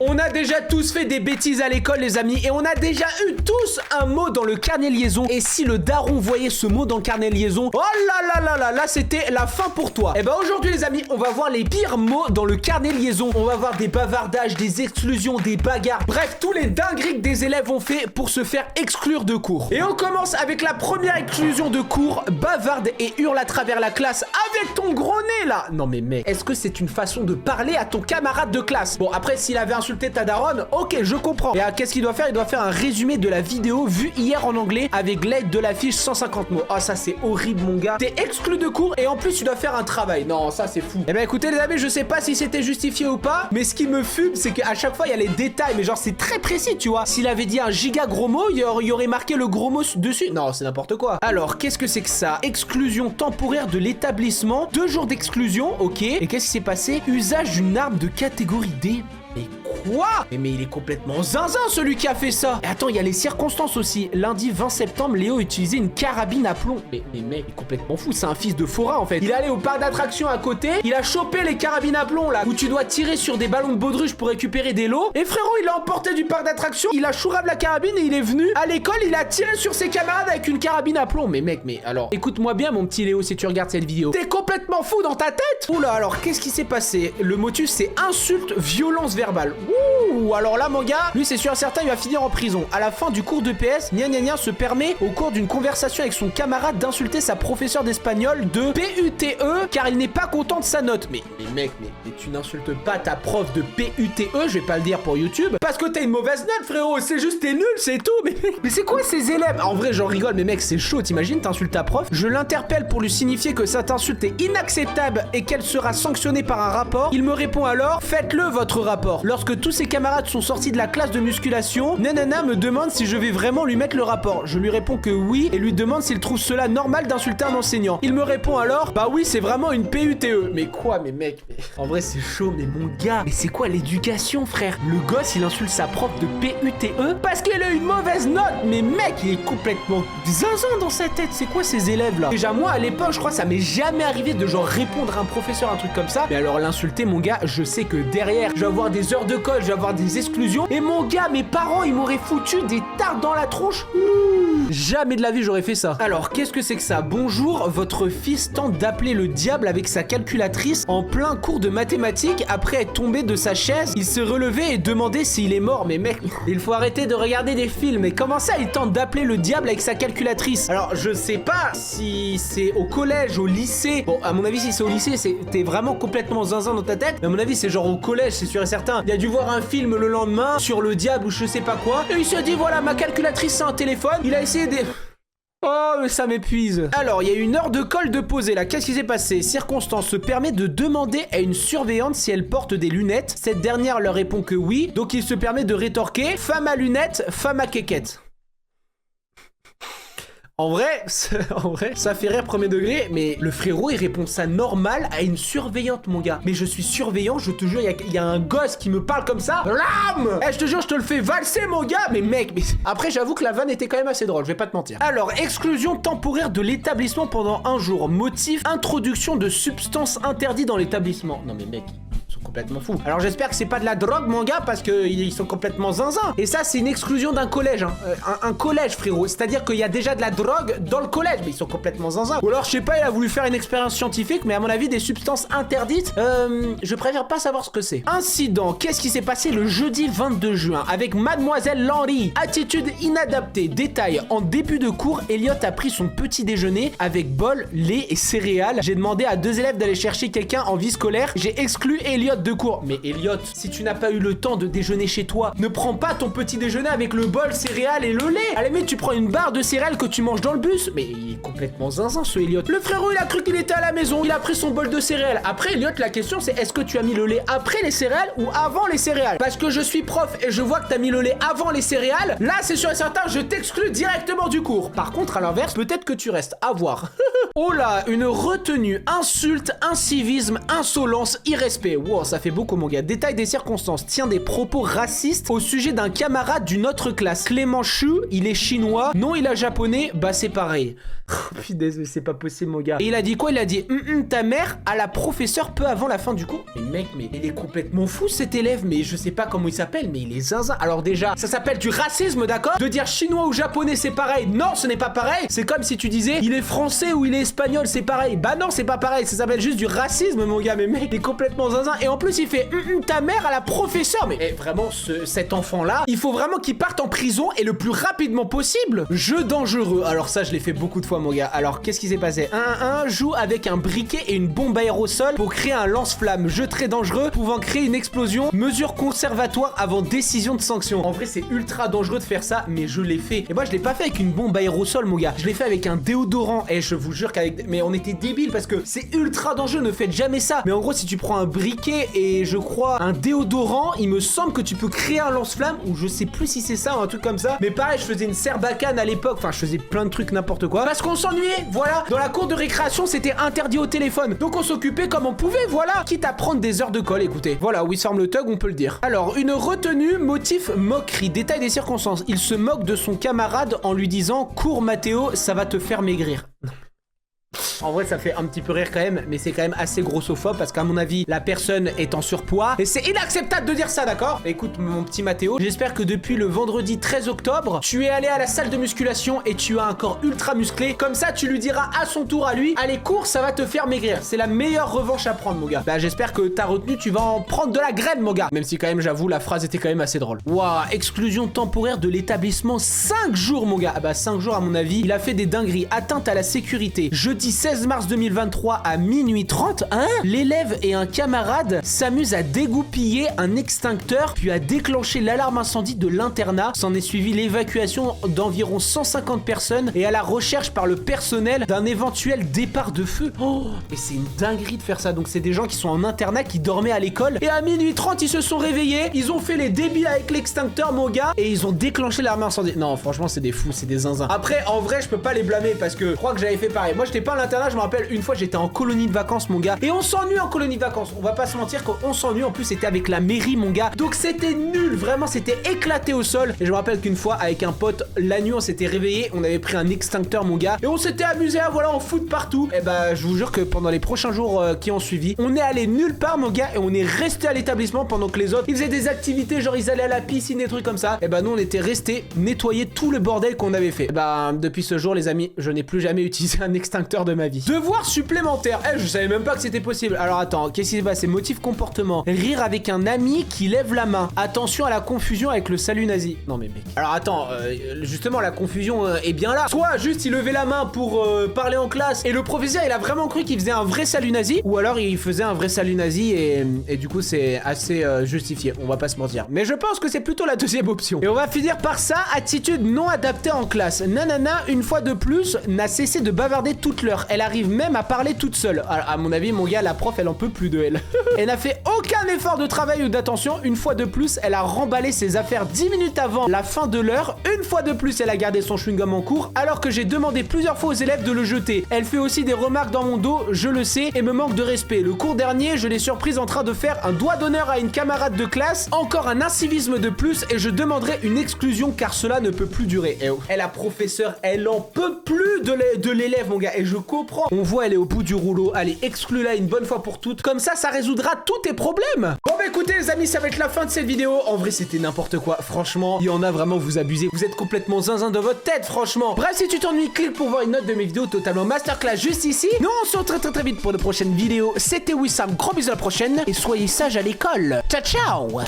On a déjà tous fait des bêtises à l'école les amis, et on a déjà eu tous un mot dans le carnet liaison. Et si le daron voyait ce mot dans le carnet liaison, oh là là là là, là c'était la fin pour toi. Et ben aujourd'hui les amis, on va voir les pires mots dans le carnet liaison. On va voir des bavardages, des exclusions, des bagarres, bref, tous les dingueries que des élèves ont fait pour se faire exclure de cours. Et on commence avec la première exclusion de cours. Bavarde et hurle à travers la classe avec ton gros nez là. Non mais mec, est-ce que c'est une façon de parler à ton camarade de classe? Bon après s'il avait insulté ta daronne, ok je comprends. Et qu'est-ce qu'il doit faire? Il doit faire un résumé de la vidéo vue hier en anglais avec l'aide de la fiche 150 mots. Oh ça c'est horrible mon gars. T'es exclu de cours et en plus tu dois faire un travail. Non ça c'est fou. Eh ben écoutez les amis, je sais pas si c'était justifié ou pas, mais ce qui me fume c'est qu'à chaque fois il y a les détails, mais genre c'est très précis tu vois. S'il avait dit un giga gros mot, il y aurait marqué le gros mot dessus. Non c'est n'importe quoi. Alors qu'est-ce que c'est que ça? Exclusion temporaire de l'établissement, 2 jours d'exclusion, ok. Et qu'est-ce qui s'est passé? Usage d'une arme de catégorie D. Mais quoi? Mais il est complètement zinzin celui qui a fait ça. Et attends, il y a les circonstances aussi. Lundi 20 septembre, Léo utilisait une carabine à plomb. Mais mec, il est complètement fou, c'est un fils de forain en fait. Il est allé au parc d'attractions à côté, il a chopé les carabines à plomb là, où tu dois tirer sur des ballons de baudruche pour récupérer des lots. Et frérot, il l'a emporté du parc d'attractions, il a chourave la carabine et il est venu à l'école, il a tiré sur ses camarades avec une carabine à plomb. Mais mec, mais alors, écoute-moi bien mon petit Léo si tu regardes cette vidéo. T'es complètement fou dans ta tête? Oula, alors qu'est-ce qui s'est passé? Le motus c'est insulte, violence verbale. Ouh, alors là mon gars, lui c'est sûr et certain il va finir en prison. À la fin du cours de PS, Gna Gna Gna se permet au cours d'une conversation avec son camarade d'insulter sa professeure d'espagnol de PUTE car il n'est pas content de sa note. Mais mec, mais tu n'insultes pas ta prof de PUTE, je vais pas le dire pour YouTube, parce que t'as une mauvaise note frérot, c'est juste t'es nul, c'est tout. Mais c'est quoi ces élèves? En vrai j'en rigole mais mec c'est chaud, t'imagines t'insultes ta prof? Je l'interpelle pour lui signifier que cette insulte est inacceptable et qu'elle sera sanctionnée par un rapport. Il me répond alors, faites-le votre rapport. Lorsque tous ses camarades sont sortis de la classe de musculation, Nanana me demande si je vais vraiment lui mettre le rapport. Je lui réponds que oui et lui demande s'il trouve cela normal d'insulter un enseignant. Il me répond alors, bah oui c'est vraiment une PUTE. Mais quoi mais mec, en vrai c'est chaud mais mon gars, mais c'est quoi l'éducation frère? Le gosse il insulte sa prof de PUTE parce qu'elle a une mauvaise note. Mais mec il est complètement zinzin dans sa tête. C'est quoi ces élèves là? Déjà moi à l'époque je crois ça m'est jamais arrivé de genre répondre à un professeur un truc comme ça. Mais alors l'insulter mon gars, je sais que derrière je vais avoir des heures de colle, je vais avoir des exclusions. Et mon gars, mes parents, ils m'auraient foutu des tartes dans la tronche. Jamais de la vie j'aurais fait ça. Alors, qu'est-ce que c'est que ça? Bonjour, votre fils tente d'appeler le diable avec sa calculatrice en plein cours de mathématiques. Après être tombé de sa chaise, il s'est relevé et demandait s'il est mort. Mais mec, il faut arrêter de regarder des films. Mais comment ça, il tente d'appeler le diable avec sa calculatrice? Alors, je sais pas si c'est au collège, au lycée. Bon, à mon avis, si c'est au lycée, t'es vraiment complètement zinzin dans ta tête. Mais à mon avis, c'est genre au collège, c'est sûr et certain. Il a dû voir un film le lendemain sur le diable ou je sais pas quoi. Et il se dit, voilà, ma calculatrice, c'est un téléphone. Il a essayé de... Oh, mais ça m'épuise. Alors, il y a une heure de colle de poser là. Qu'est-ce qui s'est passé? Circonstance se permet de demander à une surveillante si elle porte des lunettes. Cette dernière leur répond que oui. Donc, il se permet de rétorquer femme à lunettes, femme à quéquette. En vrai, ça fait rire premier degré, mais le frérot, il répond ça normal à une surveillante, mon gars. Mais je suis surveillant, je te jure, il y a un gosse qui me parle comme ça. Blam! Eh, je te jure, je te le fais valser, mon gars. Mais mec, mais... Après, j'avoue que la vanne était quand même assez drôle, je vais pas te mentir. Alors, exclusion temporaire de l'établissement pendant 1 jour. Motif, introduction de substances interdites dans l'établissement. Non mais mec... complètement fou. Alors j'espère que c'est pas de la drogue mon gars parce que ils sont complètement zinzin. Et ça c'est une exclusion d'un collège hein. Un collège frérot. C'est-à-dire qu'il y a déjà de la drogue dans le collège. Mais ils sont complètement zinzin. Ou alors je sais pas, il a voulu faire une expérience scientifique. Mais à mon avis des substances interdites je préfère pas savoir ce que c'est. Incident, qu'est-ce qui s'est passé le jeudi 22 juin avec Mademoiselle Lanry? Attitude inadaptée. Détail, en début de cours Elliot a pris son petit déjeuner avec bol, lait et céréales. J'ai demandé à 2 élèves d'aller chercher quelqu'un en vie scolaire. J'ai exclu Elliot de cours. Mais Elliot, si tu n'as pas eu le temps de déjeuner chez toi, ne prends pas ton petit déjeuner avec le bol, céréales et le lait. À la limite, tu prends une barre de céréales que tu manges dans le bus. Mais il est complètement zinzin ce Elliot. Le frérot, il a cru qu'il était à la maison. Il a pris son bol de céréales. Après, Elliot, la question c'est est-ce que tu as mis le lait après les céréales ou avant les céréales? Parce que je suis prof et je vois que tu as mis le lait avant les céréales. Là, c'est sûr et certain, je t'exclus directement du cours. Par contre, à l'inverse, peut-être que tu restes. À voir. Oh là, une retenue, insulte, incivisme, insolence, irrespect. Wow, ça ça fait beaucoup mon gars. Détail des circonstances, tient des propos racistes au sujet d'un camarade d'une autre classe. Clément Chu, il est chinois, non il est japonais, bah c'est pareil. Putain, c'est pas possible mon gars. Et il a dit quoi? Il a dit ta mère à la professeure peu avant la fin du cours. Mais mec, mais il est complètement fou cet élève, mais je sais pas comment il s'appelle, mais il est zinzin. Alors déjà, ça s'appelle du racisme, d'accord? De dire chinois ou japonais c'est pareil, non ce n'est pas pareil. C'est comme si tu disais il est français ou il est espagnol, c'est pareil. Bah non c'est pas pareil, ça s'appelle juste du racisme mon gars. Mais mec, il est complètement zinzin. Et en plus il fait ta mère à la professeure. Mais vraiment cet enfant là, il faut vraiment qu'il parte en prison et le plus rapidement possible. Jeu dangereux. Alors ça je l'ai fait beaucoup de fois mon gars. Alors qu'est-ce qui s'est passé? 1-1 joue avec un briquet et une bombe aérosol pour créer un lance-flamme. Jeu très dangereux pouvant créer une explosion. Mesure conservatoire avant décision de sanction. En vrai c'est ultra dangereux de faire ça, mais je l'ai fait. Et moi je l'ai pas fait avec une bombe aérosol mon gars. Je l'ai fait avec un déodorant. Et je vous jure qu'avec... Mais on était débiles parce que c'est ultra dangereux, ne faites jamais ça. Mais en gros si tu prends un briquet et je crois un déodorant, il me semble que tu peux créer un lance-flamme, ou je sais plus si c'est ça ou un truc comme ça. Mais pareil je faisais une serbacane à l'époque. Enfin je faisais plein de trucs n'importe quoi. Parce qu'on s'ennuyait, voilà. Dans la cour de récréation c'était interdit au téléphone. Donc on s'occupait comme on pouvait, voilà. Quitte à prendre des heures de colle, écoutez. Voilà, Wissam le thug, on peut le dire. Alors, une retenue, motif moquerie. Détail des circonstances. Il se moque de son camarade en lui disant « Cours Mathéo, ça va te faire maigrir ». En vrai ça fait un petit peu rire quand même, mais c'est quand même assez grossophobe parce qu'à mon avis la personne est en surpoids et c'est inacceptable de dire ça, d'accord? Écoute mon petit Mathéo, j'espère que depuis le vendredi 13 octobre tu es allé à la salle de musculation et tu as un corps ultra musclé. Comme ça tu lui diras à son tour à lui, allez cours, ça va te faire maigrir. C'est la meilleure revanche à prendre mon gars. Bah j'espère que t'as retenu, tu vas en prendre de la graine mon gars. Même si quand même j'avoue la phrase était quand même assez drôle. Waouh, exclusion temporaire de l'établissement 5 jours mon gars. Ah bah 5 jours à mon avis, il a fait des dingueries. Atteinte à la sécurité. Jeudi 16 mars 2023 à minuit 30, hein, l'élève et un camarade s'amusent à dégoupiller un extincteur puis à déclencher l'alarme incendie de l'internat. S'en est suivi l'évacuation d'environ 150 personnes et à la recherche par le personnel d'un éventuel départ de feu. Oh, et c'est une dinguerie de faire ça. Donc c'est des gens qui sont en internat, qui dormaient à l'école et à minuit 30 ils se sont réveillés, ils ont fait les débiles avec l'extincteur mon gars et ils ont déclenché l'alarme incendie. Non franchement c'est des fous, c'est des zinzins. Après en vrai je peux pas les blâmer parce que je crois que j'avais fait pareil. Moi j'étais pas à l'internat, je me rappelle une fois j'étais en colonie de vacances mon gars et on s'ennuie en colonie de vacances, on va pas se mentir qu'on s'ennuie. En plus c'était avec la mairie mon gars, donc c'était nul, vraiment c'était éclaté au sol. Et je me rappelle qu'une fois avec un pote la nuit on s'était réveillé, on avait pris un extincteur mon gars et on s'était amusé à voilà en foot partout. Et bah je vous jure que pendant les prochains jours qui ont suivi, on est allé nulle part mon gars et on est resté à l'établissement pendant que les autres ils faisaient des activités, genre ils allaient à la piscine, des trucs comme ça. Et bah nous on était restés nettoyer tout le bordel qu'on avait fait. Et bah depuis ce jour les amis, je n'ai plus jamais utilisé un extincteur de ma vie. Devoir supplémentaire, je savais même pas que c'était possible. Alors attends, qu'est-ce qui se passe? C'est motif comportement, rire avec un ami qui lève la main, attention à la confusion avec le salut nazi. Non mais mec, alors attends, justement la confusion est bien là. Soit juste il levait la main pour parler en classe et le professeur il a vraiment cru qu'il faisait un vrai salut nazi, ou alors il faisait un vrai salut nazi et du coup c'est assez justifié, on va pas se mentir. Mais je pense que c'est plutôt la deuxième option. Et on va finir par ça, attitude non adaptée en classe. Nanana, une fois de plus, n'a cessé de bavarder toute l'heure. Elle arrive même à parler toute seule. Alors, à mon avis, mon gars, la prof, elle en peut plus de elle. Elle n'a fait aucun effort de travail ou d'attention. Une fois de plus, elle a remballé ses affaires 10 minutes avant la fin de l'heure. Une fois de plus, elle a gardé son chewing-gum en cours alors que j'ai demandé plusieurs fois aux élèves de le jeter. Elle fait aussi des remarques dans mon dos, je le sais, et me manque de respect. Le cours dernier, je l'ai surprise en train de faire un doigt d'honneur à une camarade de classe. Encore un incivisme de plus et je demanderai une exclusion car cela ne peut plus durer. Et la professeure, elle en peut plus de l'élève, mon gars. Et je comprends. On voit, elle est au bout du rouleau. Allez, exclue-la une bonne fois pour toutes. Comme ça résoudra tous tes problèmes. Bon bah écoutez les amis, ça va être la fin de cette vidéo. En vrai c'était n'importe quoi. Franchement, il y en a vraiment, vous abusez. Vous êtes complètement zinzin de votre tête, franchement. Bref, si tu t'ennuies, clique pour voir une note de mes vidéos totalement masterclass juste ici. Nous on se retrouve très vite pour de prochaines vidéos. C'était Wissam, gros bisous à la prochaine. Et soyez sages à l'école. Ciao ciao.